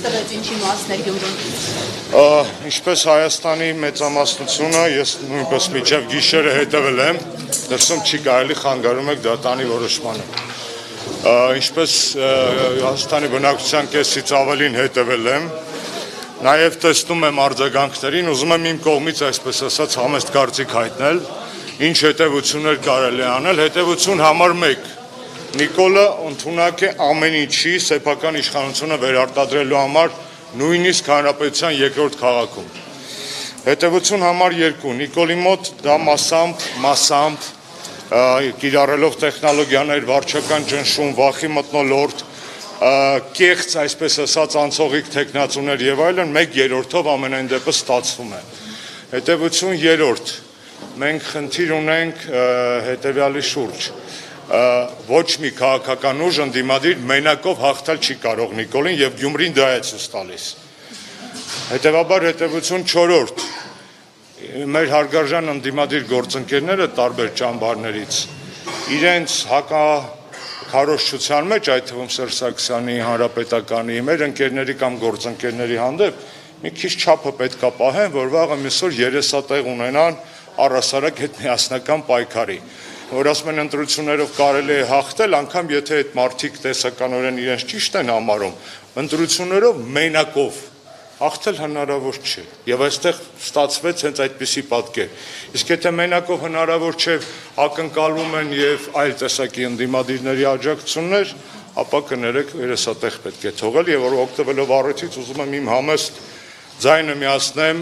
տվեց ինչի մասն է Գյումրուն։ Ինչպես Հայաստանի մեծամասնությունը, ես նույնպես մինչև գիշերը հետևել եմ, դրսում չի կարելի խանգարում եք դատանի որոշմանը։ Ինչպես Հայաստանի բնակչության կեսից ավելին հետևել եմ, նաև տեսնում եմ արձագանքներին, ուզում եմ իմ կողմից այսպես ասած համեստ կարծիք հայտնել, ինչ հետևություններ կարելի անել, հետևություն համար 1. Նիկոլը ընդունակ է ամեն ինչի սեփական իշխանությունը վերարտադրելու համար, նույնիսկ հանրապետության երկրորդ քաղաքում։ Հետևություն համար 2. Նիկոլի մոտ դա մասամբ կիրառելով տեխնոլոգիաներ, վարչական ճնշում, վախի մթնոլորտ, կեղծ այսպես ասած անցողիկ թեկնածուներ եւ այլն 1/3-ով ամենայն դեպս ստացվում է։ Հետևություն 3. Մենք խնդիր ունենք հետեւյալի շուրջ։ Ոչ մի քաղաքական ուժ ընդդիմադիր մենակով հաղթել չի կարող Նիկոլին եւ Գյումրին դա է ցույց տալիս։ Հետևաբար հետևություն 4. Մեր հարգարժան ընդդիմադիր գործընկերները տարբեր ճամբարներից իրենց քարոզչության մեջ, այդ թվում Սերժ Սարգսյանի, Հանրապետականի, մեր ընկերների կամ գործընկերների հանդեպ մի քիչ չափը պետք է պահեն, որ վաղը միսօր երեսատեղ ունենան առհասարակ այդ միասնական պայքարի, որ ասում են ընտրություններով կարելի է հաղթել, անգամ եթե այդ մարդիկ տեսականորեն իրենց ճիշտ են համարում, ընտրություններով մենակով հաղթել հնարավոր չէ եւ այստեղ ստացվեց հենց այդպիսի պատկեր։ Իսկ եթե մենակով հնարավոր չէ, ակնկալում են եւ այլ տեսակի ընդդիմադիրների աջակցություններ, ապա կներեք երեսատեղ պետք է թողել եւ որ օգտվելով առիթից ուզում եմ իմ համեստ ձայնը միացնեմ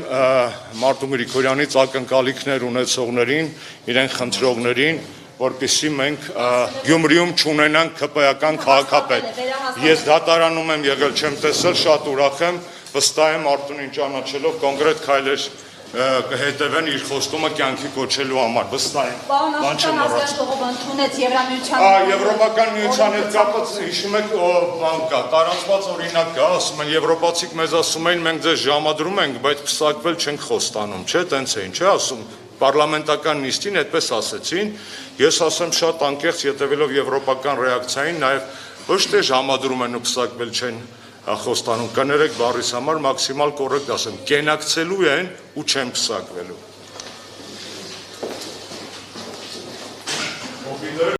Մարտու Գրիգորյանից ակնկալիքներ ունեցողներին, իրեն խնդրողներին, որպեսզի մենք Գյումրիում չունենանք ԿՊ-ական քաղաքապետ։ Ես դատարանում եմ եղել, չեմ տեսել, շատ ուրախ եմ, վստահ եմ Արտունին ճանաչելով կոնկրետ քայլեր կհետևեն իր խոստումը կյանքի կոչելու համար, վստահ եմ։ Բան չեմ մոռացել։ Ընդունեց Եվրամիության։ Եվրոպական միության հետ կապված հիշում եք բան կա, տարածված օրինակ կա, ասում են եվրոպացիք մեզ ասում են մենք ձեզ ժամադրում ենք, բայց փսակվել չենք խոստանում, չէ՞, տենց էին, չէ՞ ասում։ Պարլամենտական նիստին այդպես ասեցին, ես ասեմ շատ անկեղծ ետևելով եվրոպական ռեակցիային, նաև ոչ թե ժամադրում են ու փսակվել չեն խոստանում, կներեք բառիս համար մաքսիմալ կոռեկտ ասեմ, կենակցելու են ու չեն փսակվելու։